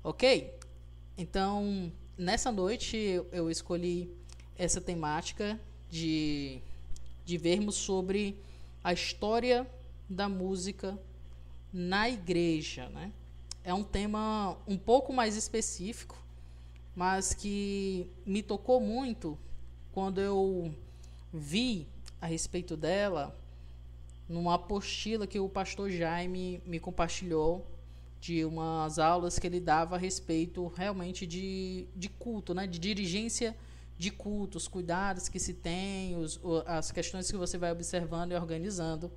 Ok? Então, nessa noite eu escolhi essa temática de vermos sobre a história da música na igreja, né? É um tema um pouco mais específico, mas que me tocou muito quando eu vi a respeito dela numa apostila que o pastor Jaime me compartilhou de umas aulas que ele dava a respeito realmente de culto, né? De dirigência de culto, os cuidados que se tem, as questões que você vai observando e organizando.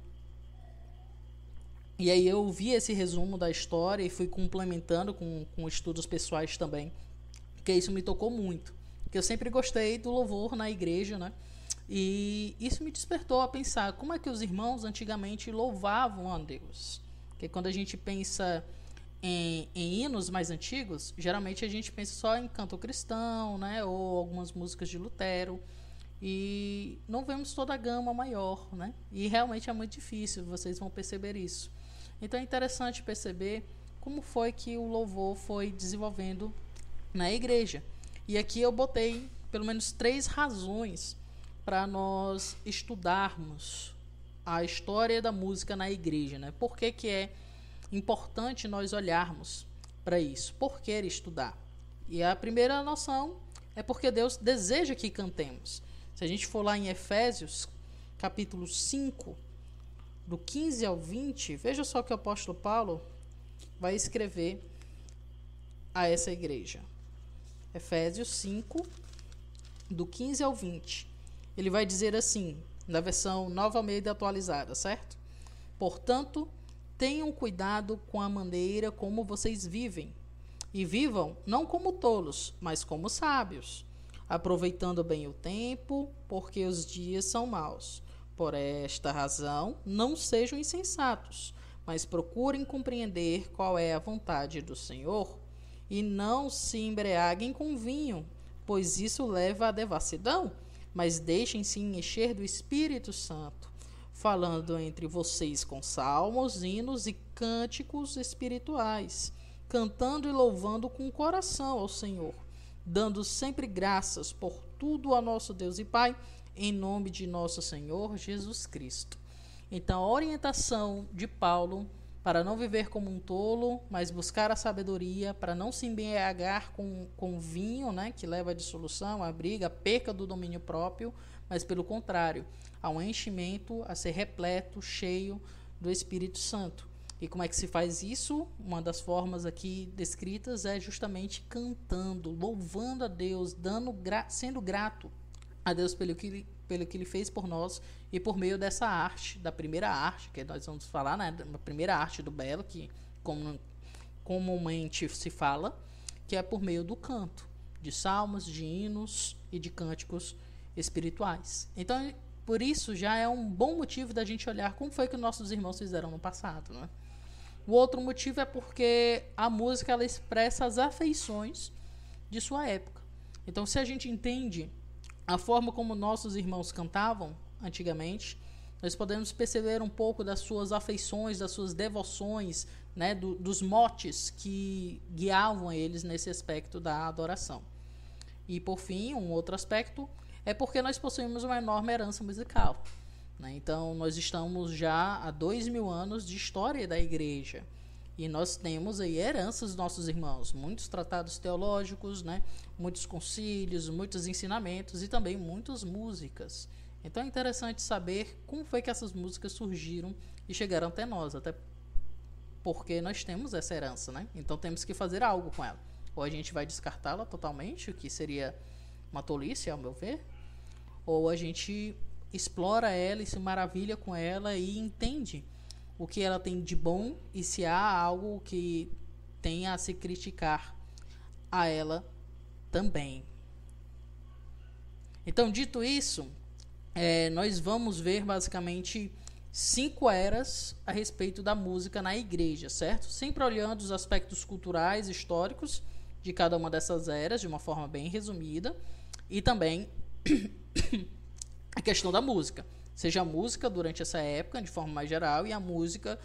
E aí eu vi esse resumo da história e fui complementando com estudos pessoais também, porque isso me tocou muito. Porque eu sempre gostei do louvor na igreja, né? E isso me despertou a pensar como é que os irmãos antigamente louvavam a Deus. Porque quando a gente pensa em hinos mais antigos, geralmente a gente pensa só em canto cristão, né? Ou algumas músicas de Lutero. E não vemos toda a gama maior, né? E realmente é muito difícil, vocês vão perceber isso. Então é interessante perceber como foi que o louvor foi desenvolvendo na igreja. E aqui eu botei pelo menos 3 razões para nós estudarmos a história da música na igreja, né? Por que que é importante nós olharmos para isso? Por que estudar? E a primeira noção é porque Deus deseja que cantemos. Se a gente for lá em Efésios, capítulo 5, do 15 ao 20, veja só o que o apóstolo Paulo vai escrever a essa igreja. Efésios 5, do 15 ao 20. Ele vai dizer assim, na versão Nova Almeida atualizada, certo? Portanto, tenham cuidado com a maneira como vocês vivem, e vivam não como tolos, mas como sábios, aproveitando bem o tempo, porque os dias são maus. Por esta razão, não sejam insensatos, mas procurem compreender qual é a vontade do Senhor, e não se embriaguem com vinho, pois isso leva à devassidão, mas deixem-se encher do Espírito Santo, falando entre vocês com salmos, hinos e cânticos espirituais, cantando e louvando com o coração ao Senhor, dando sempre graças por tudo a nosso Deus e Pai, em nome de nosso Senhor Jesus Cristo. Então, a orientação de Paulo para não viver como um tolo, mas buscar a sabedoria, para não se embriagar com vinho, né, que leva à dissolução, à briga, à perca do domínio próprio, mas pelo contrário, ao enchimento, a ser repleto, cheio do Espírito Santo. E como é que se faz isso? Uma das formas aqui descritas é justamente cantando, louvando a Deus, sendo grato a Deus pelo que ele fez por nós e por meio dessa arte, da primeira arte, que nós vamos falar, né, da primeira arte do belo, que comumente se fala, que é por meio do canto, de salmos, de hinos e de cânticos espirituais. Então, por isso já é um bom motivo da gente olhar como foi que nossos irmãos fizeram no passado, né? O outro motivo é porque a música ela expressa as afeições de sua época. Então, se a gente entende a forma como nossos irmãos cantavam antigamente, nós podemos perceber um pouco das suas afeições, das suas devoções, né, dos motes que guiavam eles nesse aspecto da adoração. E, por fim, um outro aspecto é porque nós possuímos uma enorme herança musical, né? Então, nós estamos já há 2000 anos de história da igreja. E nós temos aí heranças dos nossos irmãos, muitos tratados teológicos, né? Muitos concílios, muitos ensinamentos e também muitas músicas. Então é interessante saber como foi que essas músicas surgiram e chegaram até nós, até porque nós temos essa herança, né? Então temos que fazer algo com ela. Ou a gente vai descartá-la totalmente, o que seria uma tolice, ao meu ver, ou a gente explora ela e se maravilha com ela e entende o que ela tem de bom e se há algo que tenha a se criticar a ela também. Então, dito isso, nós vamos ver basicamente 5 eras a respeito da música na igreja, certo? Sempre olhando os aspectos culturais, históricos de cada uma dessas eras, de uma forma bem resumida, e também a questão da música. Seja a música durante essa época, de forma mais geral, e a música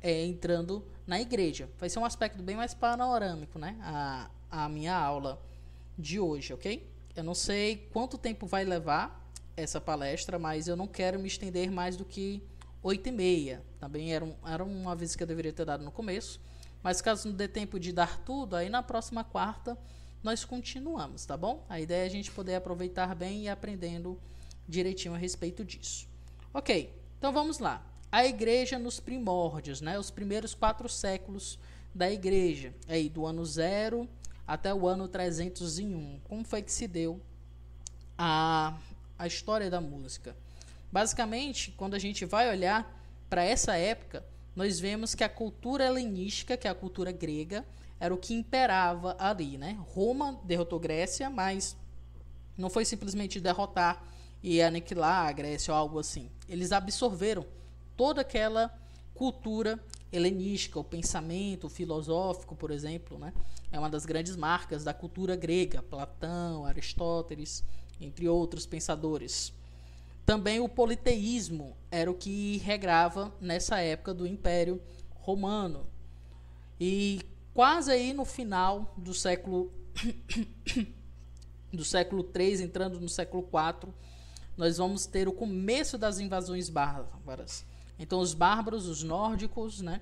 entrando na igreja. Vai ser um aspecto bem mais panorâmico, né? A minha aula de hoje, ok? Eu não sei quanto tempo vai levar essa palestra, mas eu não quero me estender mais do que 8h30. Também era um aviso que eu deveria ter dado no começo, mas caso não dê tempo de dar tudo, aí na próxima quarta nós continuamos, tá bom? A ideia é a gente poder aproveitar bem e aprendendo direitinho a respeito disso. Ok, então vamos lá. A igreja nos primórdios, né? Os primeiros 4 séculos da igreja, aí do ano 0 até o ano 301. Como foi que se deu a história da música? Basicamente, quando a gente vai olhar para essa época, nós vemos que a cultura helenística, que é a cultura grega, era o que imperava ali, né? Roma derrotou Grécia, mas não foi simplesmente derrotar e aniquilar a Grécia ou algo assim. Eles absorveram toda aquela cultura helenística, o pensamento filosófico, por exemplo, né? É uma das grandes marcas da cultura grega, Platão, Aristóteles, entre outros pensadores. Também o politeísmo era o que regrava nessa época do Império Romano. E quase aí no final do século III, entrando no século IV, nós vamos ter o começo das invasões bárbaras. Então os bárbaros, os nórdicos, né,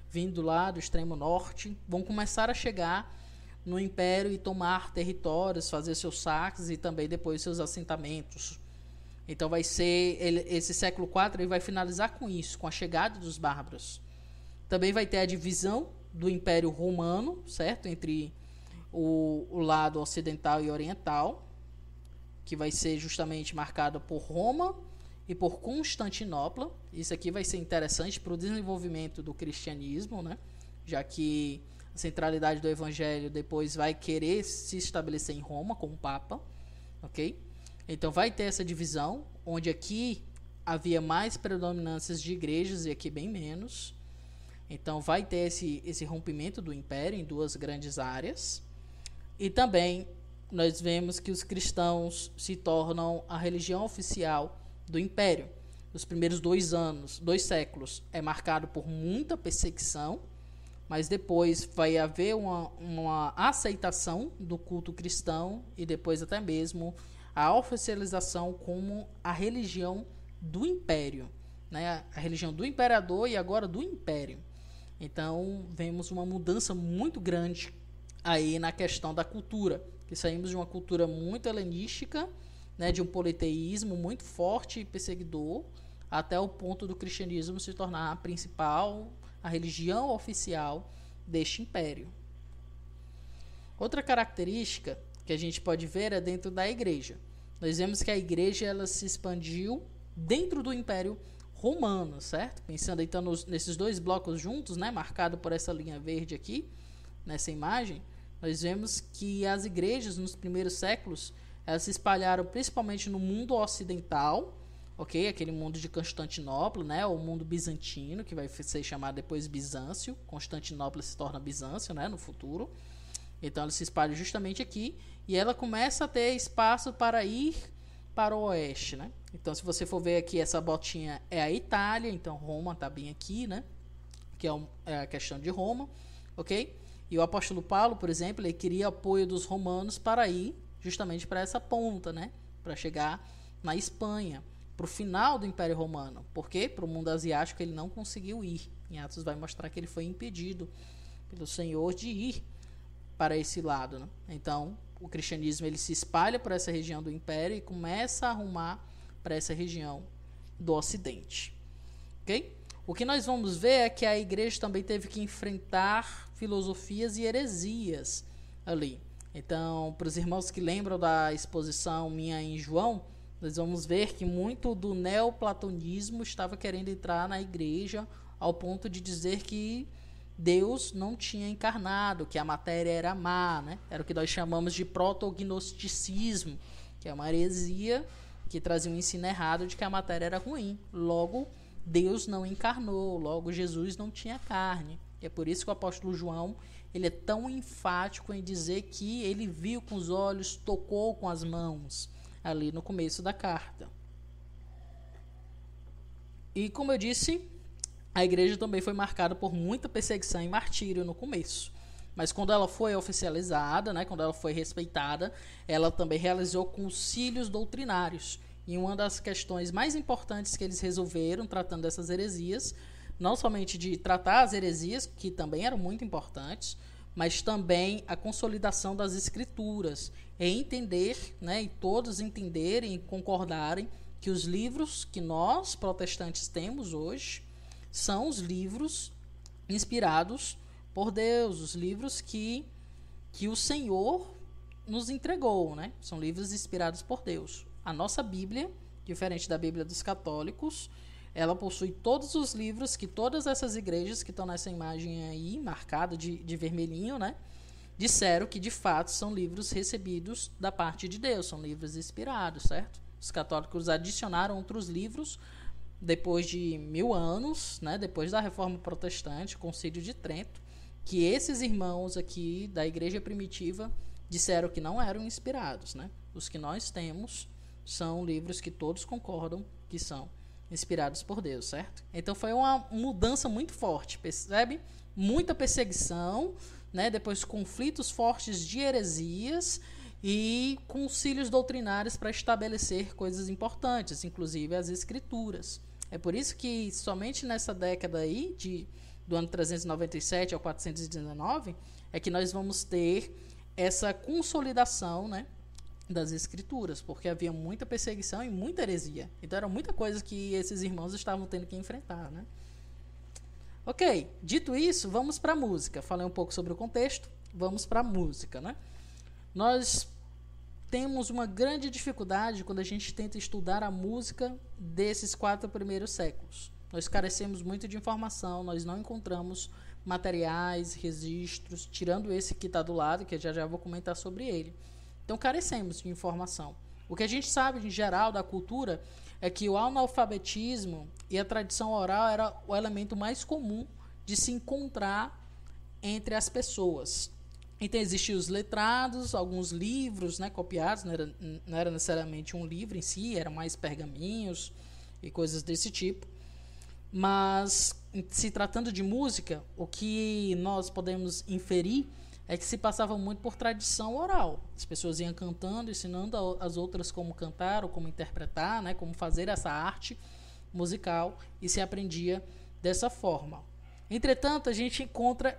vindo lá do extremo norte, vão começar a chegar no Império e tomar territórios, fazer seus saques e também depois seus assentamentos. Então vai ser esse século IV, ele vai finalizar com isso, com a chegada dos bárbaros. Também vai ter a divisão do Império Romano, certo? Entre o lado ocidental e oriental, que vai ser justamente marcado por Roma e por Constantinopla. Isso aqui vai ser interessante para o desenvolvimento do cristianismo, né? Já que a centralidade do evangelho depois vai querer se estabelecer em Roma como Papa, ok? Então vai ter essa divisão, onde aqui havia mais predominâncias de igrejas e aqui bem menos. Então vai ter esse rompimento do império em 2 grandes áreas. E também nós vemos que os cristãos se tornam a religião oficial do império. Os primeiros 2 séculos é marcado por muita perseguição, mas depois vai haver uma aceitação do culto cristão e depois até mesmo a oficialização como a religião do império, né? A religião do imperador e agora do império. Então vemos uma mudança muito grande aí na questão da cultura, que saímos de uma cultura muito helenística, né, de um politeísmo muito forte e perseguidor, até o ponto do cristianismo se tornar a principal, a religião oficial deste império. Outra característica que a gente pode ver é dentro da igreja. Nós vemos que a igreja ela se expandiu dentro do Império Romano, certo? Pensando então nesses 2 blocos juntos, né, marcado por essa linha verde aqui, nessa imagem, nós vemos que as igrejas nos primeiros séculos elas se espalharam principalmente no mundo ocidental, ok? Aquele mundo de Constantinopla, né? O mundo bizantino, que vai ser chamado depois Bizâncio. Constantinopla se torna Bizâncio, né, no futuro. Então ela se espalha justamente aqui e ela começa a ter espaço para ir para o oeste, né? Então se você for ver aqui, essa botinha é a Itália, então Roma está bem aqui, né? Que é a questão de Roma, ok? E o apóstolo Paulo, por exemplo, ele queria apoio dos romanos para ir justamente para essa ponta, né? Para chegar na Espanha, para o final do Império Romano. Por quê? Para o mundo asiático ele não conseguiu ir. Em Atos vai mostrar que ele foi impedido pelo Senhor de ir para esse lado, né? Então o cristianismo ele se espalha por essa região do império e começa a arrumar para essa região do ocidente, ok? O que nós vamos ver é que a igreja também teve que enfrentar filosofias e heresias ali. Então, para os irmãos que lembram da exposição minha em João, nós vamos ver que muito do neoplatonismo estava querendo entrar na igreja ao ponto de dizer que Deus não tinha encarnado, que a matéria era má, né? Era o que nós chamamos de protognosticismo, que é uma heresia que trazia um ensino errado de que a matéria era ruim. Logo, Deus não encarnou, logo Jesus não tinha carne. E é por isso que o apóstolo João ele é tão enfático em dizer que ele viu com os olhos, tocou com as mãos, ali no começo da carta. E como eu disse, a igreja também foi marcada por muita perseguição e martírio no começo. Mas quando ela foi oficializada, né, quando ela foi respeitada, ela também realizou concílios doutrinários. E uma das questões mais importantes que eles resolveram, tratando dessas heresias, não somente de tratar as heresias, que também eram muito importantes, mas também a consolidação das escrituras, e entender, né, e todos entenderem e concordarem que os livros que nós, protestantes, temos hoje, são os livros inspirados por Deus, os livros que o Senhor nos entregou, né? São livros inspirados por Deus. A nossa Bíblia, diferente da Bíblia dos católicos, ela possui todos os livros que todas essas igrejas que estão nessa imagem aí, marcada de vermelhinho, né? Disseram que de fato são livros recebidos da parte de Deus, são livros inspirados, certo? Os católicos adicionaram outros livros depois de 1000 anos, né? Depois da Reforma Protestante, o Concílio de Trento, que esses irmãos aqui da igreja primitiva disseram que não eram inspirados, né? Os que nós temos são livros que todos concordam que são inspirados por Deus, certo? Então foi uma mudança muito forte, percebe? Muita perseguição, né? Depois conflitos fortes de heresias e concílios doutrinários para estabelecer coisas importantes, inclusive as escrituras. É por isso que somente nessa década aí do ano 397 ao 419, é que nós vamos ter essa consolidação, né, das escrituras, porque havia muita perseguição e muita heresia. Então era muita coisa que esses irmãos estavam tendo que enfrentar, né? Ok, dito isso, vamos para a música. Falei um pouco sobre o contexto, vamos para a música, né? Nós temos uma grande dificuldade quando a gente tenta estudar a música desses 4 primeiros séculos. Nós carecemos muito de informação, nós não encontramos materiais, registros, tirando esse que está do lado, que eu já vou comentar sobre ele. Então, carecemos de informação. O que a gente sabe, em geral, da cultura, é que o analfabetismo e a tradição oral era o elemento mais comum de se encontrar entre as pessoas. Então, existiam os letrados, alguns livros, né, copiados, não era necessariamente um livro em si, eram mais pergaminhos e coisas desse tipo. Mas, se tratando de música, o que nós podemos inferir é que se passava muito por tradição oral. As pessoas iam cantando, ensinando as outras como cantar ou como interpretar, né, como fazer essa arte musical, e se aprendia dessa forma. Entretanto, a gente encontra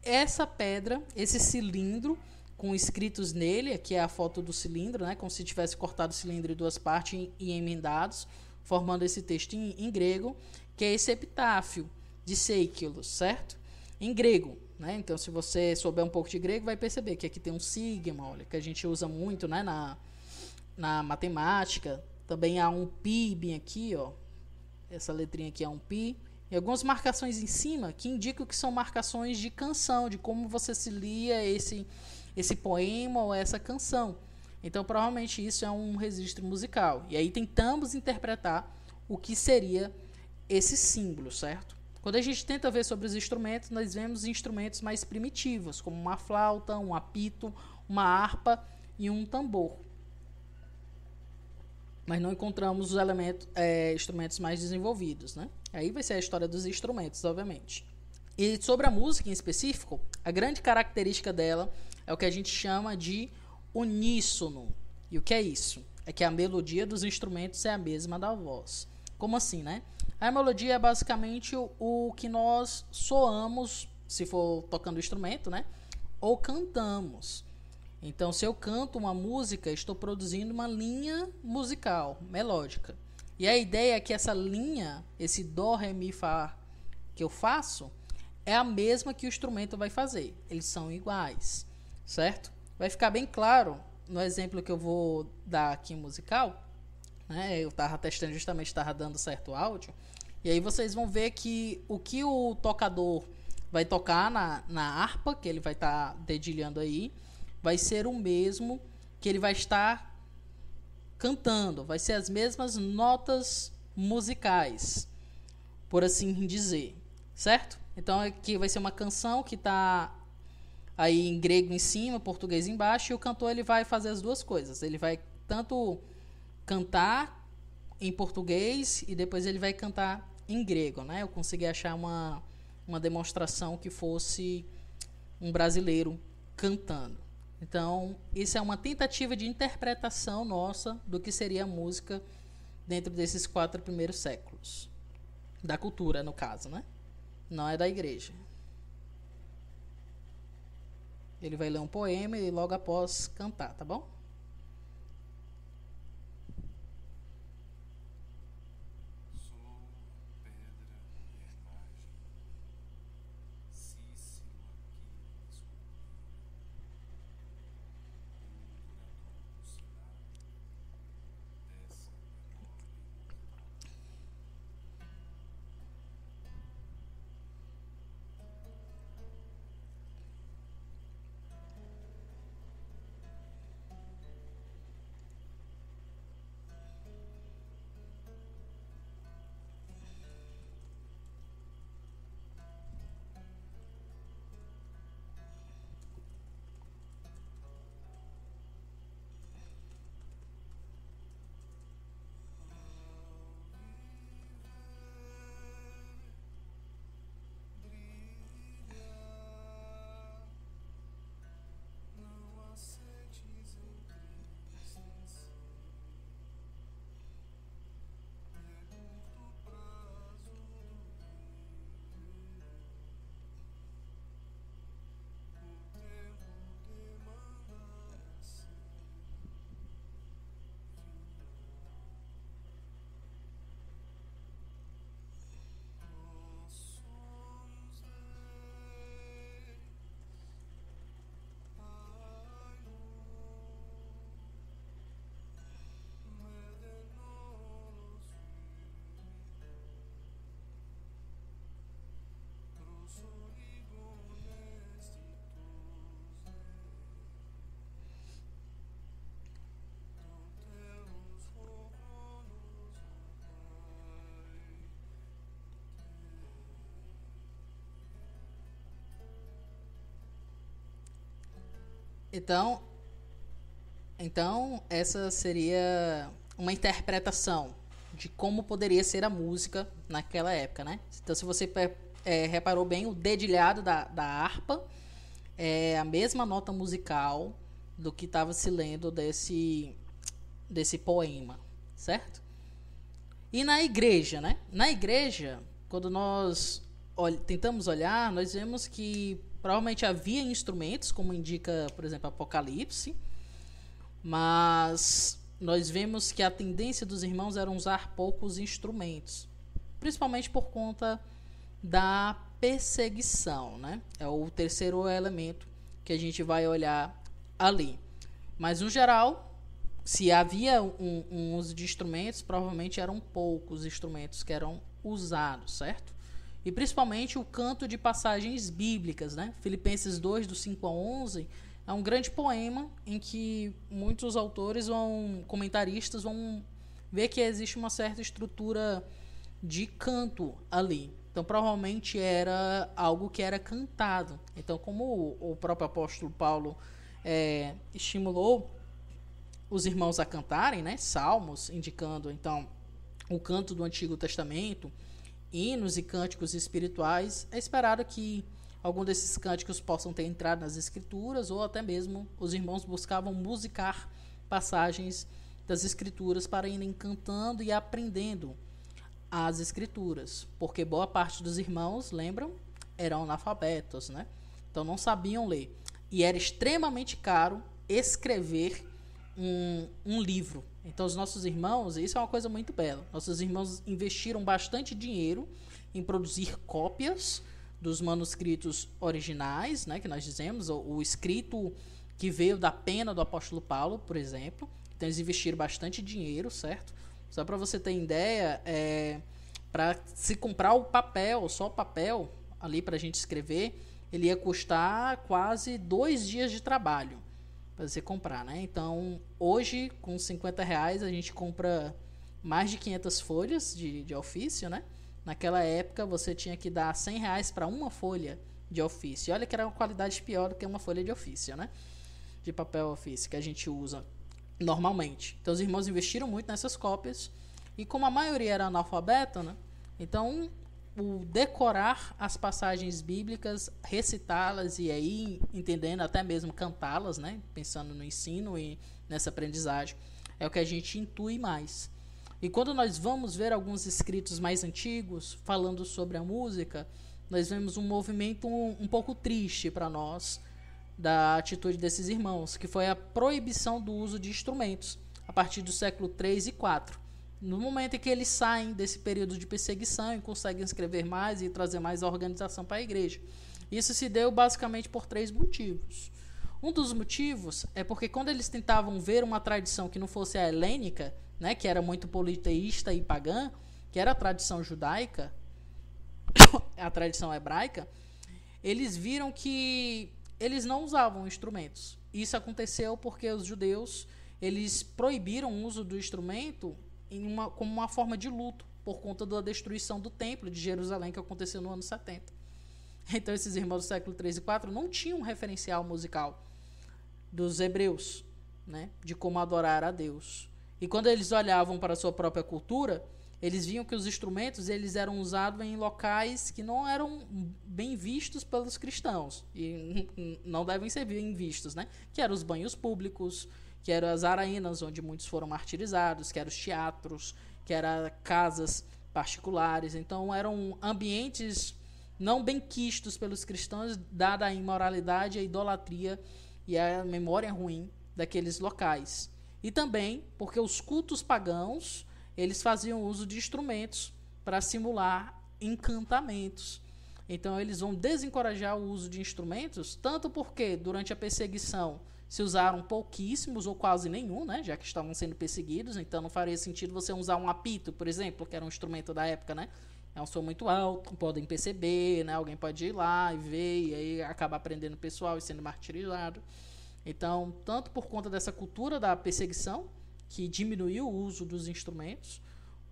essa pedra, esse cilindro, com escritos nele, aqui é a foto do cilindro, né, como se tivesse cortado o cilindro em 2 partes e emendados, formando esse texto em grego, que é esse epitáfio de Seikilos, certo? Em grego, né? Então, se você souber um pouco de grego, vai perceber que aqui tem um sigma, olha, que a gente usa muito, né, na matemática. Também há um pi bem aqui, ó. Essa letrinha aqui é um pi. E algumas marcações em cima que indicam que são marcações de canção, de como você se lia esse poema ou essa canção. Então, provavelmente isso é um registro musical. E aí tentamos interpretar o que seria esse símbolo, certo? Quando a gente tenta ver sobre os instrumentos, nós vemos instrumentos mais primitivos, como uma flauta, um apito, uma harpa e um tambor. Mas não encontramos os instrumentos mais desenvolvidos, né? Aí vai ser a história dos instrumentos, obviamente. E sobre a música em específico, a grande característica dela é o que a gente chama de uníssono. E o que é isso? É que a melodia dos instrumentos é a mesma da voz. Como assim, né? A melodia é basicamente o que nós soamos, se for tocando o instrumento, né? Ou cantamos. Então, se eu canto uma música, estou produzindo uma linha musical, melódica. E a ideia é que essa linha, esse dó, ré, mi, fá que eu faço, é a mesma que o instrumento vai fazer. Eles são iguais, certo? Vai ficar bem claro no exemplo que eu vou dar aqui musical, né? Eu estava testando, justamente estava dando certo áudio, e aí vocês vão ver que o tocador vai tocar na harpa, que ele vai estar dedilhando aí, vai ser o mesmo que ele vai estar cantando, vai ser as mesmas notas musicais, por assim dizer, certo? Então aqui vai ser uma canção que está aí em grego em cima, português embaixo, e o cantor ele vai fazer as duas coisas. Ele vai tanto cantar em português e depois ele vai cantar em grego, né? Eu consegui achar uma demonstração que fosse um brasileiro cantando. Então, isso é uma tentativa de interpretação nossa do que seria a música dentro desses 4 primeiros séculos. Da cultura, no caso, né? Não é da igreja. Ele vai ler um poema e logo após cantar, tá bom? Então, essa seria uma interpretação de como poderia ser a música naquela época, né? Então, se você reparou bem, o dedilhado da harpa é a mesma nota musical do que estava se lendo desse poema, certo? E na igreja, né? Na igreja, quando nós tentamos olhar, nós vemos que provavelmente havia instrumentos, como indica, por exemplo, Apocalipse, mas nós vemos que a tendência dos irmãos era usar poucos instrumentos, principalmente por conta da perseguição, né? É o terceiro elemento que a gente vai olhar ali. Mas, no geral, se havia um uso de instrumentos, provavelmente eram poucos instrumentos que eram usados, certo? E principalmente o canto de passagens bíblicas, né? Filipenses 2, do 5 a 11, é um grande poema em que muitos autores, comentaristas, vão ver que existe uma certa estrutura de canto ali. Então, provavelmente era algo que era cantado. Então, como o próprio apóstolo Paulo estimulou os irmãos a cantarem, né, salmos, indicando, então, o canto do Antigo Testamento, hinos e cânticos espirituais, é esperado que algum desses cânticos possam ter entrado nas escrituras, ou até mesmo os irmãos buscavam musicar passagens das escrituras para irem cantando e aprendendo as escrituras, porque boa parte dos irmãos, lembram, eram analfabetos, né? Então não sabiam ler, e era extremamente caro escrever um livro. Então os nossos irmãos, isso é uma coisa muito bela, nossos irmãos investiram bastante dinheiro em produzir cópias dos manuscritos originais, né, que nós dizemos, o escrito que veio da pena do apóstolo Paulo, por exemplo. Então eles investiram bastante dinheiro, certo? Só para você ter ideia, para se comprar o papel, só o papel ali para a gente escrever, ele ia custar quase 2 dias de trabalho para você comprar, né? Então, hoje, com R$50, a gente compra mais de 500 folhas de ofício, né? Naquela época, você tinha que dar R$100 para uma folha de ofício. E olha que era uma qualidade pior do que uma folha de ofício, né? De papel ofício que a gente usa normalmente. Então, os irmãos investiram muito nessas cópias. E como a maioria era analfabeta, né? Então, o decorar as passagens bíblicas, recitá-las e aí entendendo, até mesmo cantá-las, né? Pensando no ensino e nessa aprendizagem, é o que a gente intui mais. E quando nós vamos ver alguns escritos mais antigos falando sobre a música, nós vemos um movimento um pouco triste para nós da atitude desses irmãos, que foi a proibição do uso de instrumentos a partir do século 3 e 4. No momento em que eles saem desse período de perseguição e conseguem escrever mais e trazer mais organização para a igreja. Isso se deu basicamente por 3 motivos. Um dos motivos é porque quando eles tentavam ver uma tradição que não fosse a helênica, né, que era muito politeísta e pagã, que era a tradição judaica, a tradição hebraica, eles viram que eles não usavam instrumentos. Isso aconteceu porque os judeus eles proibiram o uso do instrumento como uma forma de luto por conta da destruição do templo de Jerusalém que aconteceu no ano 70. Então esses irmãos do século 3 e 4 não tinham um referencial musical dos hebreus, né, de como adorar a Deus. E quando eles olhavam para a sua própria cultura, eles viam que os instrumentos eles eram usados em locais que não eram bem vistos pelos cristãos e não devem ser bem vistos, né? Que eram os banhos públicos, que eram as arenas onde muitos foram martirizados, que eram os teatros, que eram casas particulares. Então eram ambientes não bem quistos pelos cristãos, dada a imoralidade, a idolatria e a memória ruim daqueles locais. E também porque os cultos pagãos eles faziam uso de instrumentos para simular encantamentos. Então eles vão desencorajar o uso de instrumentos, tanto porque durante a perseguição se usaram pouquíssimos ou quase nenhum, né, já que estavam sendo perseguidos, então não faria sentido você usar um apito, por exemplo, que era um instrumento da época, né? É um som muito alto, podem perceber, né? Alguém pode ir lá e ver, e aí acaba prendendo o pessoal e sendo martirizado. Então, tanto por conta dessa cultura da perseguição, que diminuiu o uso dos instrumentos,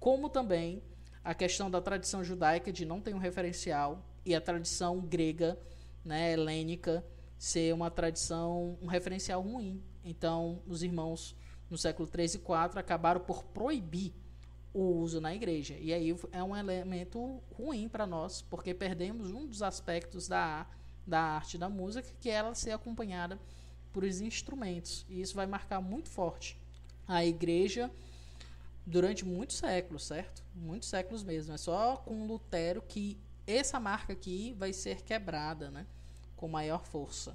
como também a questão da tradição judaica de não ter um referencial e a tradição grega, né, helênica, ser uma tradição, um referencial ruim. Então, os irmãos no século 3 e 4 acabaram por proibir o uso na igreja. E aí é um elemento ruim para nós, porque perdemos um dos aspectos da arte da música, que é ela ser acompanhada por os instrumentos. E isso vai marcar muito forte a igreja durante muitos séculos, certo? Muitos séculos mesmo. É só com Lutero que essa marca aqui vai ser quebrada, né? Com maior força.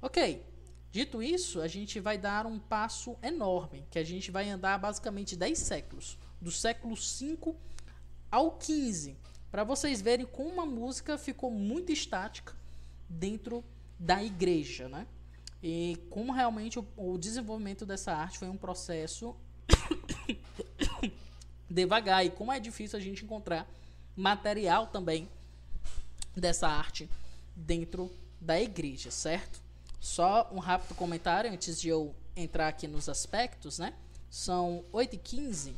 Ok. Dito isso, a gente vai dar um passo enorme, que a gente vai andar basicamente 10 séculos, do século 5 ao 15, para vocês verem como uma música ficou muito estática dentro da igreja, né? E como realmente o desenvolvimento dessa arte foi um processo devagar, e como é difícil a gente encontrar material também dessa arte dentro da igreja, certo? Só um rápido comentário antes de eu entrar aqui nos aspectos, né? São 8h15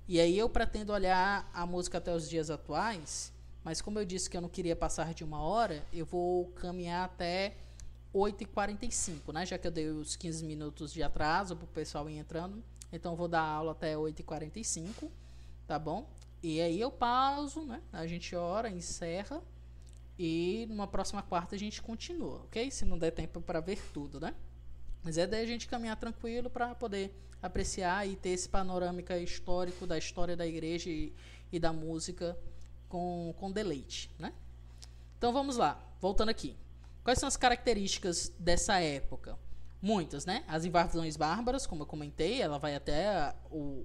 e aí eu pretendo olhar a música até os dias atuais, mas como eu disse que eu não queria passar de 1 hora, eu vou caminhar até 8h45, né? Já que eu dei os 15 minutos de atraso para o pessoal ir entrando, então eu vou dar aula até 8h45, tá bom? E aí eu pauso, né? A gente ora, encerra. E numa próxima quarta a gente continua, ok? Se não der tempo para ver tudo, né? Mas é daí a gente caminhar tranquilo para poder apreciar e ter esse panorâmica histórico da história da igreja e da música com deleite, né? Então vamos lá, voltando aqui. Quais são as características dessa época? Muitas, né? As invasões bárbaras, como eu comentei, ela vai até o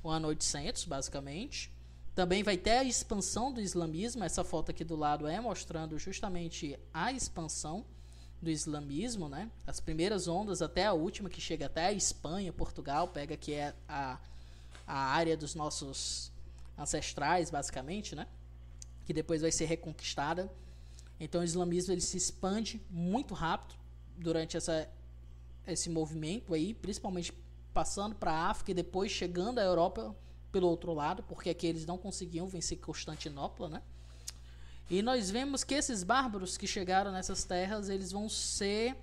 ano 800, basicamente. Também vai ter a expansão do islamismo. Essa foto aqui do lado é mostrando justamente a expansão do islamismo, né? As primeiras ondas até a última, que chega até a Espanha, Portugal, pega que é a área dos nossos ancestrais, basicamente, né? Que depois vai ser reconquistada. Então o islamismo ele se expande muito rápido durante esse movimento aí, principalmente passando para a África e depois chegando à Europa pelo outro lado, porque aqui eles não conseguiam vencer Constantinopla, né? E nós vemos que esses bárbaros que chegaram nessas terras, eles vão ser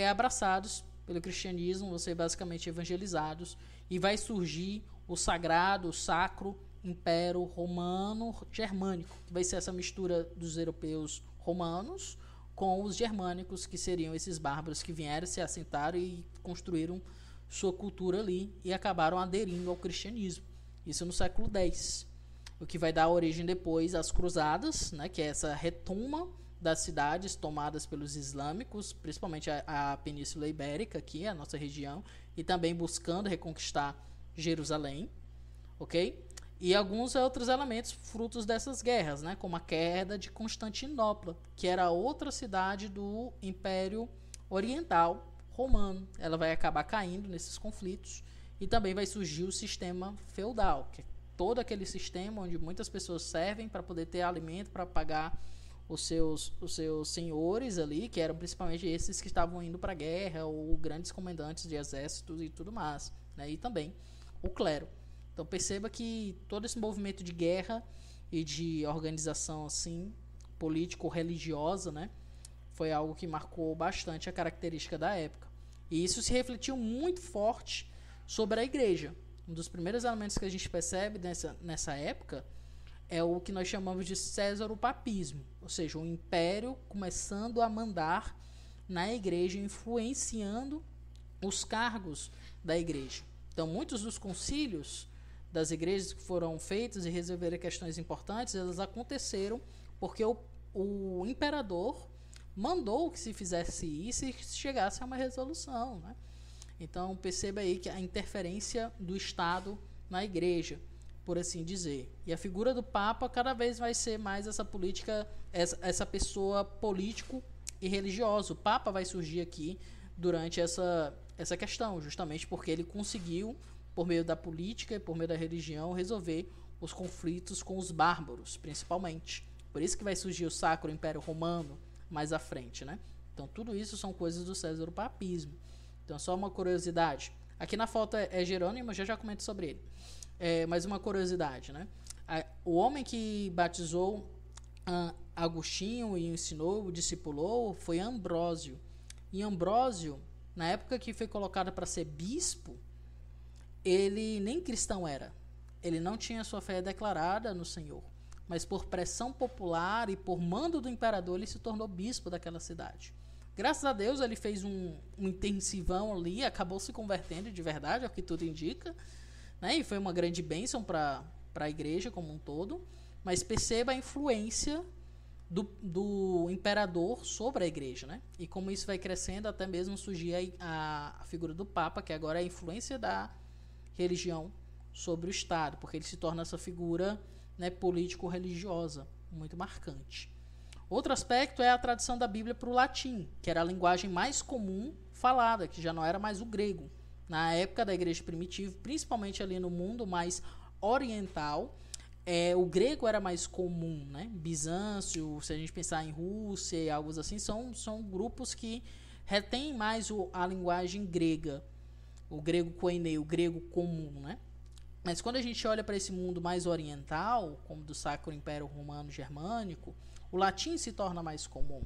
abraçados pelo cristianismo, vão ser basicamente evangelizados, e vai surgir o sagrado, o sacro Império Romano Germânico, que vai ser essa mistura dos europeus romanos com os germânicos, que seriam esses bárbaros que vieram, se assentaram e construíram sua cultura ali e acabaram aderindo ao cristianismo. Isso no século X. O que vai dar origem depois às cruzadas, né, que é essa retoma das cidades tomadas pelos islâmicos, principalmente a Península Ibérica, aqui, a nossa região, e também buscando reconquistar Jerusalém, ok? E alguns outros elementos frutos dessas guerras, né, como a queda de Constantinopla, que era outra cidade do Império Oriental Romano. Ela vai acabar caindo nesses conflitos e também vai surgir o sistema feudal, que é todo aquele sistema onde muitas pessoas servem para poder ter alimento para pagar os seus senhores ali, que eram principalmente esses que estavam indo para a guerra, ou grandes comandantes de exércitos e tudo mais, né? E também o clero. Então perceba que todo esse movimento de guerra e de organização assim político-religiosa, né, foi algo que marcou bastante a característica da época. E isso se refletiu muito forte sobre a igreja. Um dos primeiros elementos que a gente percebe nessa época é o que nós chamamos de césaropapismo, ou seja, o império começando a mandar na igreja, influenciando os cargos da igreja. Então, muitos dos concílios das igrejas que foram feitos e resolveram questões importantes, elas aconteceram porque o imperador mandou que se fizesse isso e chegasse a uma resolução, né? Então perceba aí que a interferência do Estado na igreja, por assim dizer. E a figura do Papa cada vez vai ser mais essa política, essa pessoa político e religiosa. O Papa vai surgir aqui durante essa questão, justamente porque ele conseguiu, por meio da política e por meio da religião, resolver os conflitos com os bárbaros, principalmente. Por isso que vai surgir o Sacro Império Romano mais à frente, né? Então tudo isso são coisas do césaropapismo. Então só uma curiosidade. Aqui na foto é Jerônimo, já comento sobre ele. Mas uma curiosidade, né? O homem que batizou Agostinho e ensinou, discipulou, foi Ambrósio. E Ambrósio, na época que foi colocado para ser bispo, ele nem cristão era. Ele não tinha sua fé declarada no Senhor. Mas por pressão popular e por mando do imperador, ele se tornou bispo daquela cidade. Graças a Deus, ele fez um intensivão ali, acabou se convertendo de verdade, é o que tudo indica, né? E foi uma grande bênção para a igreja como um todo. Mas perceba a influência do imperador sobre a igreja, né? E como isso vai crescendo até mesmo surgir a figura do Papa, que agora é a influência da religião sobre o Estado, porque ele se torna essa figura, né, político-religiosa muito marcante. Outro aspecto é a tradução da Bíblia para o latim, que era a linguagem mais comum falada, que já não era mais o grego. Na época da igreja primitiva, principalmente ali no mundo mais oriental, o grego era mais comum, né? Bizâncio, se a gente pensar em Rússia e algo assim, são grupos que retêm mais a linguagem grega, o grego koiné, o grego comum, né? Mas quando a gente olha para esse mundo mais oriental, como do Sacro Império Romano Germânico, o latim se torna mais comum.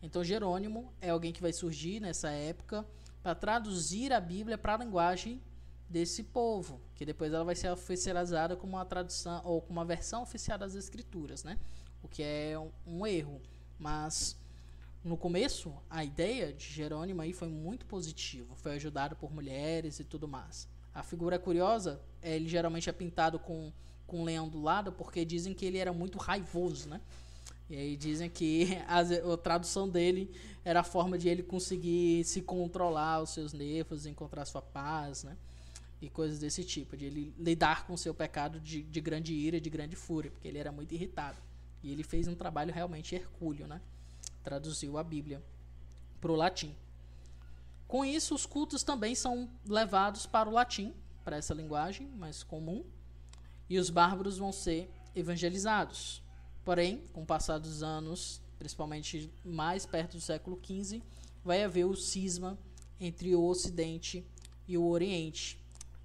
Então Jerônimo é alguém que vai surgir nessa época para traduzir a Bíblia para a linguagem desse povo, que depois ela vai ser oficializada como uma tradução ou como uma versão oficial das Escrituras, né? O que é um erro, mas no começo a ideia de Jerônimo aí foi muito positiva, foi ajudado por mulheres e tudo mais. A figura é curiosa, ele geralmente é pintado com um leão do lado, porque dizem que ele era muito raivoso, né? E aí dizem que a tradução dele era a forma de ele conseguir se controlar os seus nervos, encontrar sua paz, né? E coisas desse tipo, de ele lidar com o seu pecado de grande ira, de grande fúria, porque ele era muito irritado. E ele fez um trabalho realmente hercúleo, né? Traduziu a Bíblia para o latim. Com isso, os cultos também são levados para o latim, para essa linguagem mais comum, e os bárbaros vão ser evangelizados. Porém, com o passar dos anos, principalmente mais perto do século XV, vai haver o cisma entre o Ocidente e o Oriente.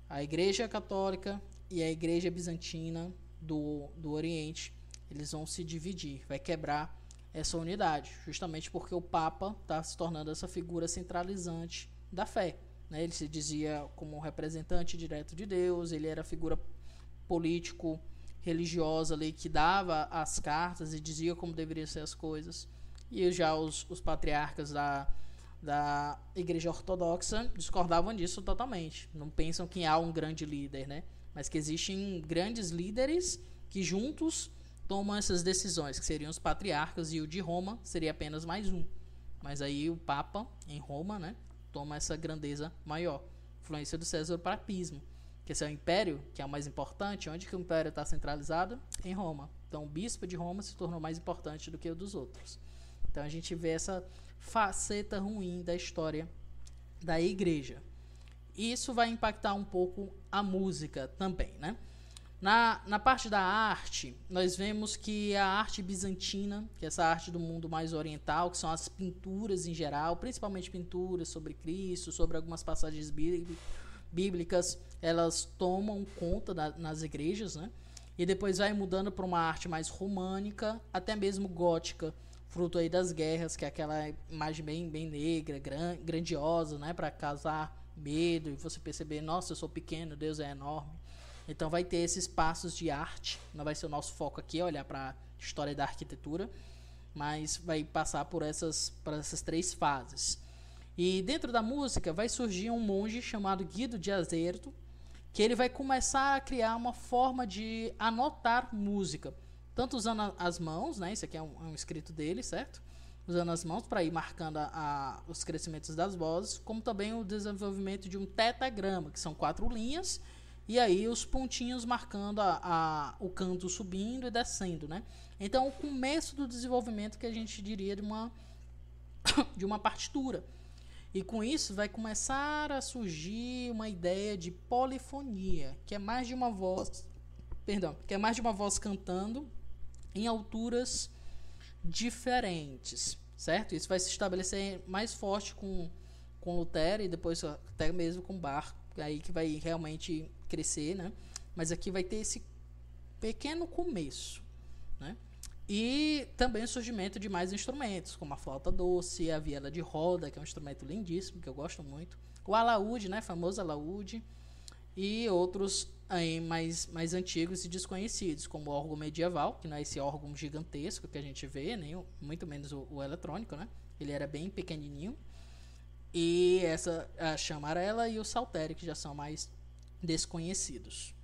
A Igreja Católica e a Igreja Bizantina do Oriente, eles vão se dividir, vai quebrar essa unidade, justamente porque o Papa está se tornando essa figura centralizante da fé, né? Ele se dizia como um representante direto de Deus, ele era figura político religiosa ali que dava as cartas e dizia como deveriam ser as coisas. E já os patriarcas da Igreja Ortodoxa discordavam disso totalmente. Não pensam que há um grande líder, né? Mas que existem grandes líderes que juntos tomam essas decisões, que seriam os patriarcas, e o de Roma seria apenas mais um. Mas aí o Papa, em Roma, né, toma essa grandeza maior. Influência do César-papismo, que esse é o império, que é o mais importante. Onde que o império está centralizado? Em Roma. Então o bispo de Roma se tornou mais importante do que o dos outros. Então a gente vê essa faceta ruim da história da igreja. E isso vai impactar um pouco a música também, né? Na parte da arte, nós vemos que a arte bizantina, que é essa arte do mundo mais oriental, que são as pinturas em geral, principalmente pinturas sobre Cristo, sobre algumas passagens bíblicas, elas tomam conta nas igrejas, né? E depois vai mudando para uma arte mais românica, até mesmo gótica, fruto aí das guerras, que é aquela imagem bem negra, grandiosa, né? Para causar medo e você perceber, nossa, eu sou pequeno, Deus é enorme. Então vai ter esses passos de arte, não vai ser o nosso foco aqui, olhar para a história da arquitetura, mas vai passar por essas três fases. E dentro da música vai surgir um monge chamado Guido de Azeito, que ele vai começar a criar uma forma de anotar música, tanto usando as mãos, né? Isso aqui é um escrito dele, certo? Usando as mãos para ir marcando os crescimentos das vozes, como também o desenvolvimento de um tetagrama, que são 4 linhas, e aí os pontinhos marcando o canto subindo e descendo, né? Então, o começo do desenvolvimento que a gente diria de uma partitura. E com isso vai começar a surgir uma ideia de polifonia, que é mais de uma voz, cantando em alturas diferentes, certo? Isso vai se estabelecer mais forte com Lutero e depois até mesmo com Bach, aí que vai realmente crescer, né? Mas aqui vai ter esse pequeno começo, né? E também o surgimento de mais instrumentos, como a flauta doce, a viela de roda, que é um instrumento lindíssimo, que eu gosto muito, o alaúde, né? Famoso alaúde, e outros aí mais antigos e desconhecidos, como o órgão medieval, que não é esse órgão gigantesco que a gente vê, nem muito menos o eletrônico, né? Ele era bem pequenininho. E essa a chamarela e o saltério, que já são mais desconhecidos.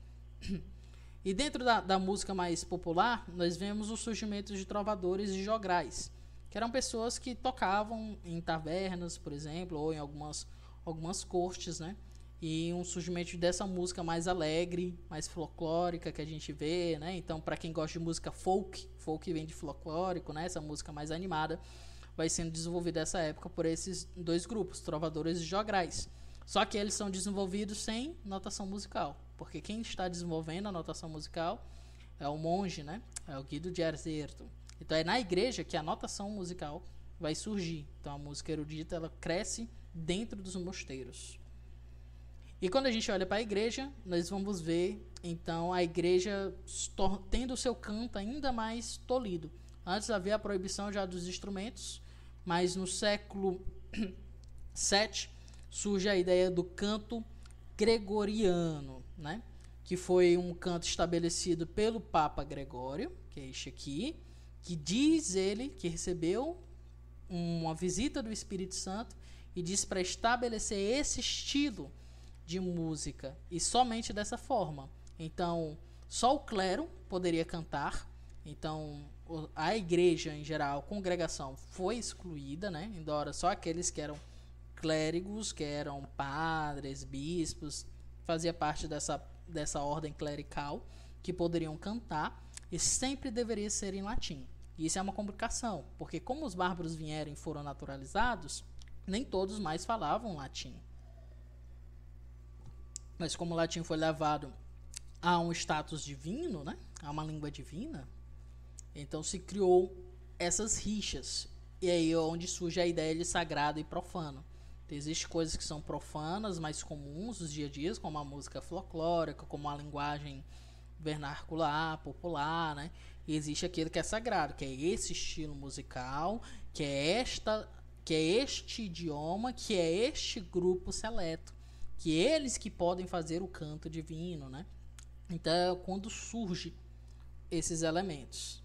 E dentro da música mais popular, nós vemos o surgimento de trovadores e jograis, que eram pessoas que tocavam em tavernas, por exemplo, ou em algumas cortes, né? E um surgimento dessa música mais alegre, mais folclórica que a gente vê, né? Então, para quem gosta de música folk vem de folclórico, né? Essa música mais animada vai sendo desenvolvida nessa época por esses dois grupos, trovadores e jograis. Só que eles são desenvolvidos sem notação musical, porque quem está desenvolvendo a notação musical é o monge, né? É o Guido de Azeito. Então é na igreja que a notação musical vai surgir. Então a música erudita ela cresce dentro dos mosteiros. E quando a gente olha para a igreja, nós vamos ver então a igreja tendo o seu canto ainda mais tolhido. Antes havia a proibição já dos instrumentos, mas no século VII surge a ideia do canto gregoriano, né? Que foi um canto estabelecido pelo Papa Gregório, que é este aqui, que diz ele que recebeu uma visita do Espírito Santo e disse para estabelecer esse estilo de música, e somente dessa forma. Então, só o clero poderia cantar. Então, a igreja em geral, a congregação foi excluída, né? Embora só aqueles que eram clérigos, que eram padres, bispos, fazia parte dessa ordem clerical, que poderiam cantar, e sempre deveria ser em latim. E isso é uma complicação, porque como os bárbaros vieram e foram naturalizados, nem todos mais falavam latim. Mas como o latim foi levado a um status divino, né? A uma língua divina, então se criou essas rixas. E aí é onde surge a ideia de sagrado e profano. Então, existem coisas que são profanas, mais comuns dos dia a dia, como a música folclórica, como a linguagem vernacular, popular, né? E existe aquilo que é sagrado, que é esse estilo musical, que é este idioma, que é este grupo seleto, que eles que podem fazer o canto divino, né? Então, quando surge esses elementos.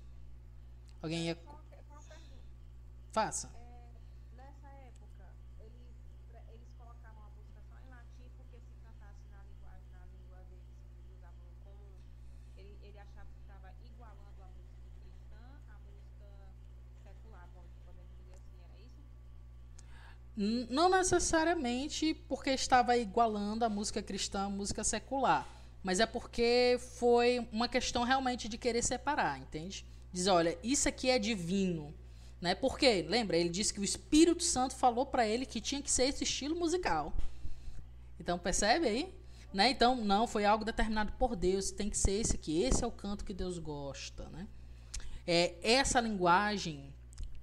Alguém ia... Uma pergunta. Faça. Nessa época, eles colocavam a música só em latim, porque se cantasse na linguagem, na língua deles, que eles usavam comum, ele achava que estava igualando a música cristã à música secular, podemos dizer assim, era isso? Não necessariamente porque estava igualando a música cristã à música secular, mas é porque foi uma questão realmente de querer separar, entende? Diz, olha, isso aqui é divino, né? Porque, lembra, ele disse que o Espírito Santo falou para ele que tinha que ser esse estilo musical. Então, percebe aí? Né? Então, não, foi algo determinado por Deus, tem que ser esse aqui, esse é o canto que Deus gosta, né? É essa linguagem,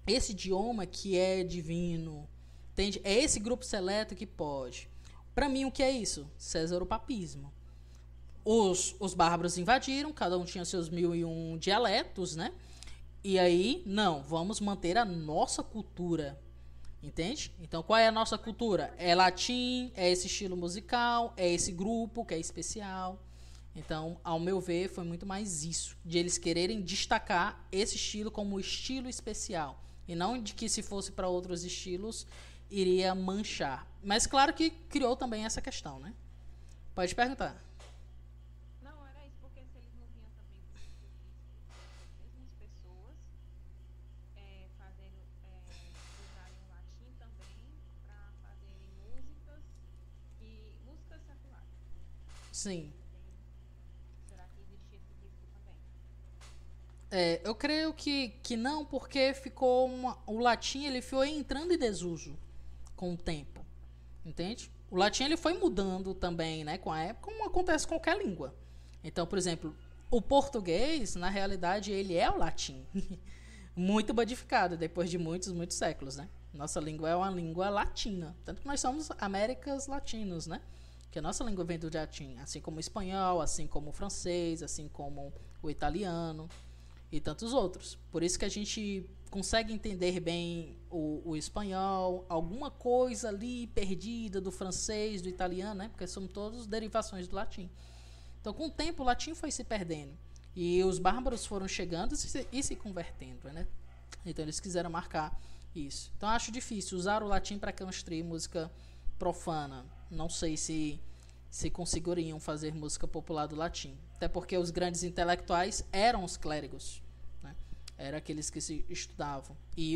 esse idioma que é divino, entende? É esse grupo seleto que pode. Para mim, o que é isso? Césaropapismo. Os bárbaros invadiram, cada um tinha seus 1001 dialetos, né? E aí, não, vamos manter a nossa cultura, entende? Então, qual é a nossa cultura? É latim, é esse estilo musical, é esse grupo que é especial. Então, ao meu ver, foi muito mais isso, de eles quererem destacar esse estilo como estilo especial, e não de que se fosse para outros estilos, iria manchar. Mas claro que criou também essa questão, né? Pode perguntar. Não, era isso, porque se eles não vinham também com o intuito das mesmas pessoas fazendo, usarem o latim também para fazerem músicas seculares. Sim. Será que existe esse risco também? Eu creio que não, porque o latim ele foi entrando em desuso com o tempo, entende? O latim ele foi mudando também, né, com a época, como acontece com qualquer língua. Então, por exemplo, o português, na realidade, ele é o latim, muito modificado depois de muitos séculos, né? Nossa língua é uma língua latina, tanto que nós somos Américas Latinos, né? Que a nossa língua vem do latim, assim como o espanhol, assim como o francês, assim como o italiano e tantos outros. Por isso que a gente consegue entender bem o espanhol, alguma coisa ali perdida do francês, do italiano, né? Porque são todas derivações do latim. Então, com o tempo, o latim foi se perdendo. E os bárbaros foram chegando e se convertendo, né? Então, eles quiseram marcar isso. Então, acho difícil usar o latim para construir música profana. Não sei se conseguiriam fazer música popular do latim. Até porque os grandes intelectuais eram os clérigos, né? Eram aqueles que se estudavam. E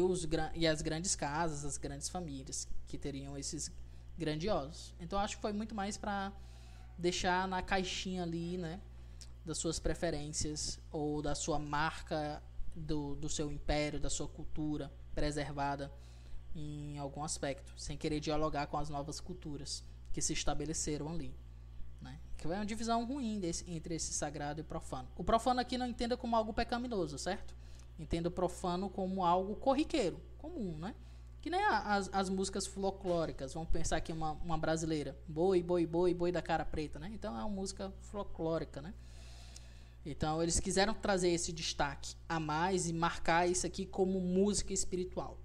as grandes casas, as grandes famílias, que teriam esses grandiosos. Então, acho que foi muito mais para deixar na caixinha ali, né, das suas preferências ou da sua marca do seu império, da sua cultura preservada em algum aspecto, sem querer dialogar com as novas culturas que se estabeleceram ali, né? Que é uma divisão ruim entre esse sagrado e profano. O profano aqui não entenda como algo pecaminoso, certo? Entenda o profano como algo corriqueiro, comum, né? Que nem as músicas folclóricas. Vamos pensar aqui uma brasileira. Boi, boi, boi, boi da cara preta, né? Então é uma música folclórica, né? Então eles quiseram trazer esse destaque a mais e marcar isso aqui como música espiritual,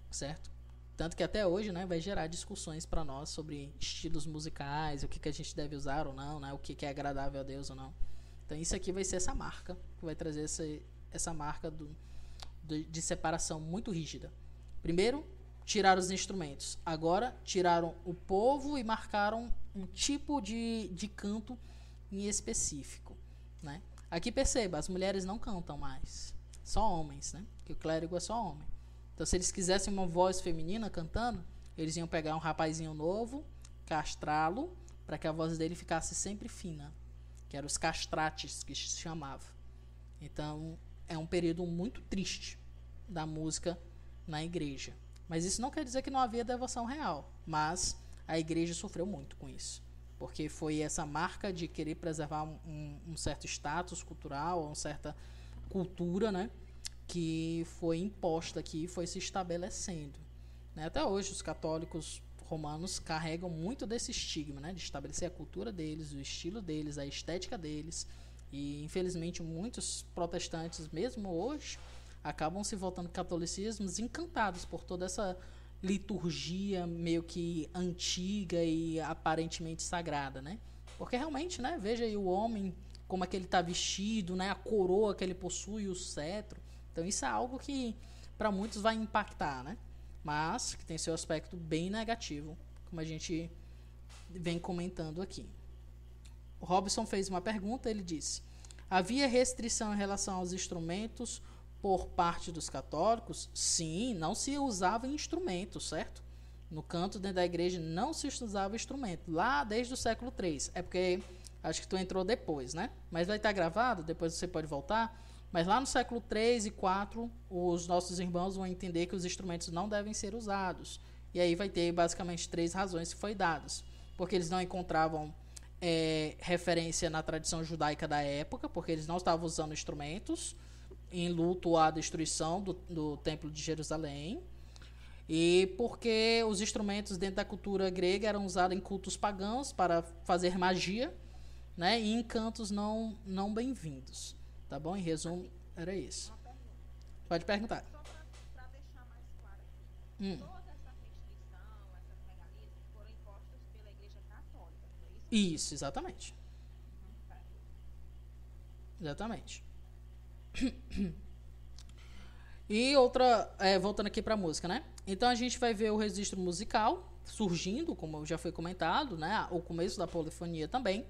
certo? Tanto que até hoje, né, vai gerar discussões para nós sobre estilos musicais, o que a gente deve usar ou não, né? O que é agradável a Deus ou não. Então isso aqui vai ser essa marca, que vai trazer essa marca de separação muito rígida. Primeiro, tiraram os instrumentos. Agora, tiraram o povo e marcaram um tipo de canto em específico, né? Aqui perceba, as mulheres não cantam mais. Só homens, né? Porque o clérigo é só homem. Então, se eles quisessem uma voz feminina cantando, eles iam pegar um rapazinho novo, castrá-lo, para que a voz dele ficasse sempre fina. Que eram os castrates que se chamava. Então, é um período muito triste da música na igreja. Mas isso não quer dizer que não havia devoção real. Mas a igreja sofreu muito com isso. Porque foi essa marca de querer preservar um certo status cultural, uma certa cultura, né? Que foi imposta aqui e foi se estabelecendo, né? Até hoje os católicos romanos carregam muito desse estigma, né? De estabelecer a cultura deles, o estilo deles, a estética deles. E infelizmente muitos protestantes, mesmo hoje, acabam se voltando catolicismos encantados por toda essa liturgia meio que antiga e aparentemente sagrada, né? Porque realmente, né? Veja aí o homem como é que ele está vestido, né? A coroa que ele possui, o cetro. Então isso é algo que para muitos vai impactar, né? Mas que tem seu aspecto bem negativo, como a gente vem comentando aqui. O Robson fez uma pergunta, ele disse: havia restrição em relação aos instrumentos por parte dos católicos? Sim, não se usava instrumento, certo? No canto dentro da igreja não se usava instrumento, lá desde o século III. É porque acho que tu entrou depois, né? Mas vai estar gravado, depois você pode voltar. Mas lá no século III e IV, os nossos irmãos vão entender que os instrumentos não devem ser usados. E aí vai ter basicamente 3 razões que foi dadas. Porque eles não encontravam referência na tradição judaica da época, porque eles não estavam usando instrumentos em luto à destruição do Templo de Jerusalém. E porque os instrumentos dentro da cultura grega eram usados em cultos pagãos para fazer magia, né, e em cantos não bem-vindos. Tá bom? Em resumo, era isso. Uma pergunta. Pode perguntar. Só para deixar mais claro aqui. Toda essa restrição, essas regalias foram impostas pela Igreja Católica, foi isso? Isso, exatamente. Certo. Exatamente. E outra, voltando aqui para a música, né? Então a gente vai ver o registro musical surgindo, como já foi comentado, né? O começo da polifonia também.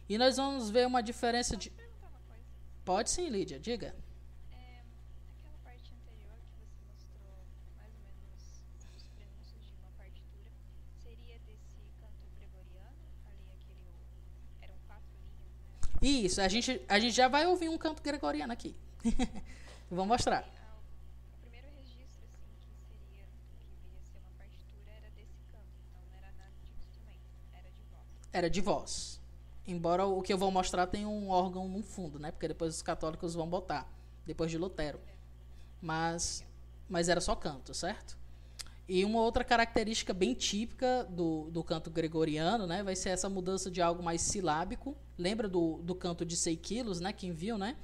E nós vamos ver uma diferença de... Posso perguntar uma coisa? Pode sim, Lídia, diga. Aquela parte anterior que você mostrou mais ou menos os prenúncios de uma partitura, seria desse canto gregoriano? Ali eram 4 linhas, né? Isso, a gente já vai ouvir um canto gregoriano aqui. Vou mostrar. O primeiro registro, assim, que viria ser uma partitura, era desse canto, então não era nada de instrumento, era de voz. Era de voz. Embora o que eu vou mostrar tenha um órgão no fundo, né? Porque depois os católicos vão botar, depois de Lutero. Mas era só canto, certo? E uma outra característica bem típica do canto gregoriano, né? Vai ser essa mudança de algo mais silábico. Lembra do canto de 6 quilos, né? Quem viu, né?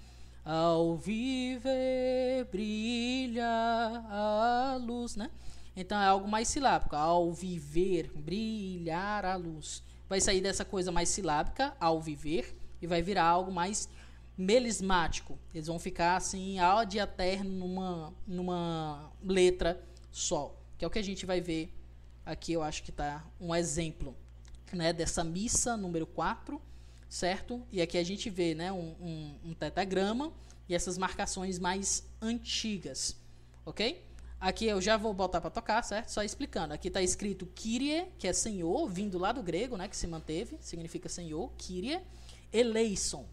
Ao viver brilha a luz, né? Então é algo mais silábico. Ao viver brilhar a luz. Vai sair dessa coisa mais silábica, ao viver, e vai virar algo mais melismático. Eles vão ficar assim, ad eterno numa letra só. Que é o que a gente vai ver aqui, eu acho que está um exemplo, né, dessa missa número 4, certo? E aqui a gente vê, né, um tetragrama e essas marcações mais antigas, ok? Aqui eu já vou botar para tocar, certo? Só explicando. Aqui está escrito Kyrie, que é Senhor, vindo lá do grego, né, que se manteve, significa Senhor, Kyrie. Eleison,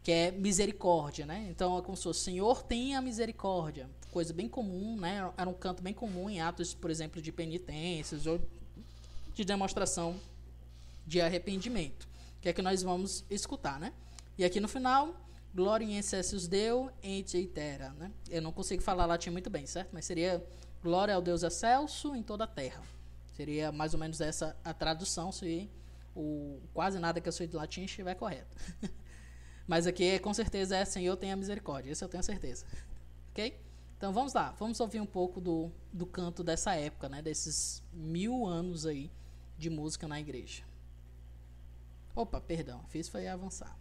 que é misericórdia, né? Então é como se fosse Senhor tenha misericórdia. Coisa bem comum, né? Era um canto bem comum em atos, por exemplo, de penitências ou de demonstração de arrependimento, que é que nós vamos escutar, né? E aqui no final, Gloria in excelsis Deo et itera, né? Eu não consigo falar latim muito bem, certo? Mas seria glória ao Deus excelso em toda a terra. Seria mais ou menos essa a tradução, se quase nada que eu sei de latim estiver correto. Mas aqui com certeza é Senhor tenha misericórdia, isso eu tenho certeza. Ok? Então vamos lá, vamos ouvir um pouco do canto dessa época, né? Desses 1000 anos aí de música na igreja. Opa, perdão, fiz foi avançar.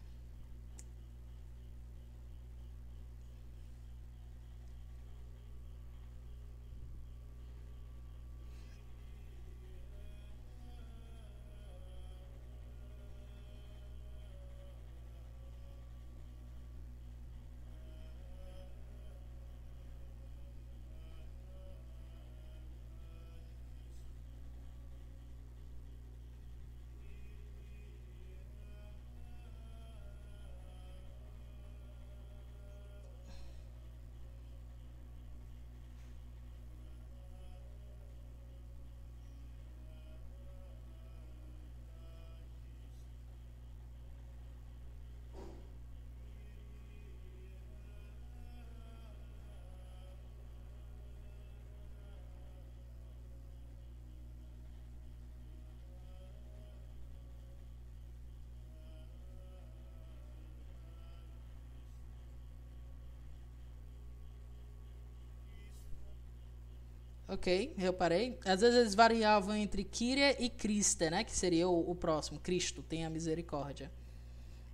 Ok, eu parei. Às vezes eles variavam entre Kyrie e Christe, né? Que seria o próximo. Cristo, tenha misericórdia.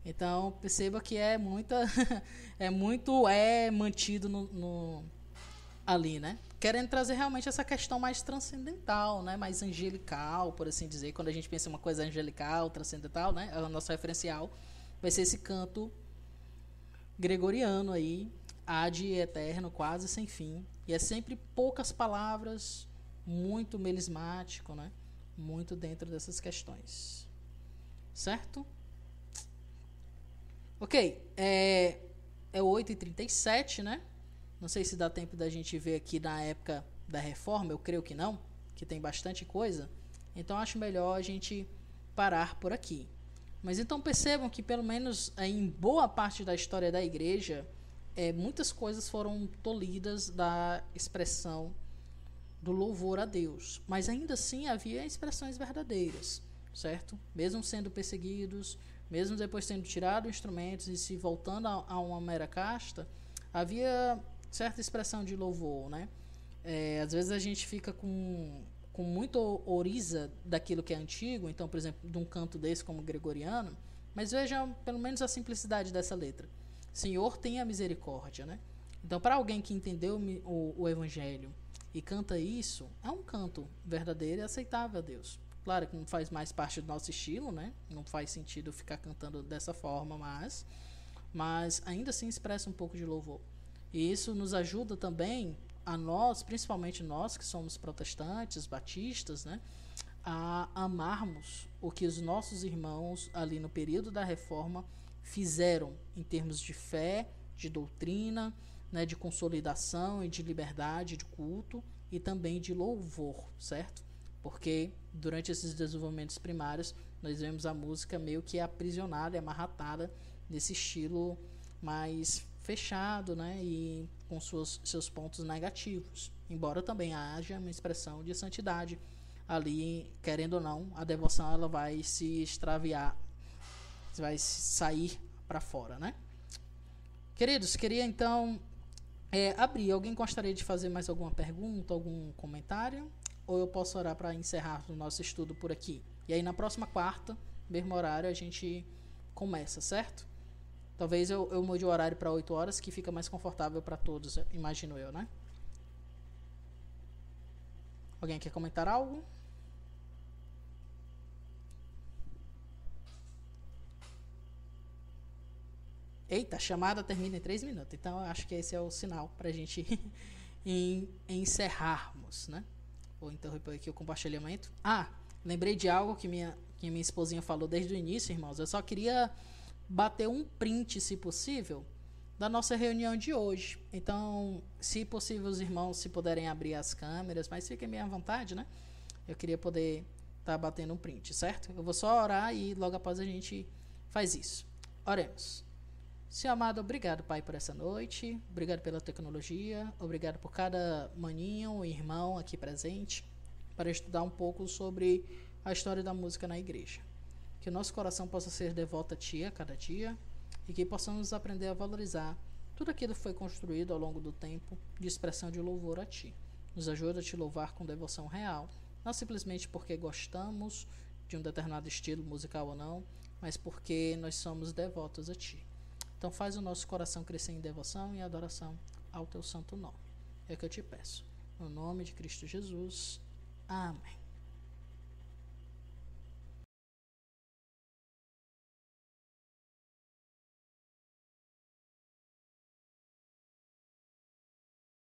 Então, perceba que é muita mantido ali, né? Querendo trazer realmente essa questão mais transcendental, né? Mais angelical, por assim dizer. Quando a gente pensa em uma coisa angelical, transcendental, né? O nosso referencial vai ser esse canto gregoriano aí, ad eterno, quase sem fim. E é sempre poucas palavras, muito melismático, né? Muito dentro dessas questões. Certo? Ok, é 8h37, né? Não sei se dá tempo da gente ver aqui na época da reforma, eu creio que não, que tem bastante coisa. Então acho melhor a gente parar por aqui. Mas então percebam que pelo menos em boa parte da história da igreja, muitas coisas foram tolhidas da expressão do louvor a Deus. Mas ainda assim havia expressões verdadeiras, certo? Mesmo sendo perseguidos, mesmo depois tendo tirado instrumentos e se voltando a uma mera casta, havia certa expressão de louvor, né? Às vezes a gente fica com muita oriza daquilo que é antigo, então, por exemplo, de um canto desse como gregoriano, mas veja pelo menos a simplicidade dessa letra. Senhor, tenha misericórdia, né? Então, para alguém que entendeu o evangelho e canta isso, é um canto verdadeiro e aceitável a Deus. Claro que não faz mais parte do nosso estilo, né? Não faz sentido ficar cantando dessa forma, mas ainda assim expressa um pouco de louvor. E isso nos ajuda também a nós, principalmente nós que somos protestantes, batistas, né? A amarmos o que os nossos irmãos ali no período da reforma fizeram em termos de fé, de doutrina, né? De consolidação e de liberdade de culto e também de louvor, certo? Porque durante esses desenvolvimentos primários nós vemos a música meio que aprisionada e amarratada nesse estilo mais fechado, né, e com seus pontos negativos, embora também haja uma expressão de santidade ali, querendo ou não, a devoção ela vai se extraviar, vai sair para fora, né? Queridos, queria então abrir. Alguém gostaria de fazer mais alguma pergunta, algum comentário? Ou eu posso orar para encerrar o nosso estudo por aqui? E aí na próxima quarta, mesmo horário, a gente começa, certo? Talvez eu mude o horário para 8 horas, que fica mais confortável para todos, imagino eu, né? Alguém quer comentar algo? Eita, a chamada termina em 3 minutos. Então, eu acho que esse é o sinal para a gente encerrarmos, né? Vou interromper aqui o compartilhamento. Lembrei de algo que minha esposinha falou desde o início, irmãos. Eu só queria bater um print, se possível, da nossa reunião de hoje. Então, se possível, os irmãos, se puderem abrir as câmeras, mas fiquem bem à vontade, né? Eu queria poder estar batendo um print, certo? Eu vou só orar e logo após a gente faz isso. Oremos. Senhor amado, obrigado, Pai, por essa noite. Obrigado pela tecnologia. Obrigado por cada maninho, irmão aqui presente, para estudar um pouco sobre a história da música na igreja. Que o nosso coração possa ser devoto a Ti a cada dia e que possamos aprender a valorizar tudo aquilo que foi construído ao longo do tempo de expressão de louvor a Ti. Nos ajuda a Te louvar com devoção real, não simplesmente porque gostamos de um determinado estilo musical ou não, mas porque nós somos devotos a Ti. Então faz o nosso coração crescer em devoção e adoração ao Teu santo nome. É o que eu te peço. No nome de Cristo Jesus. Amém.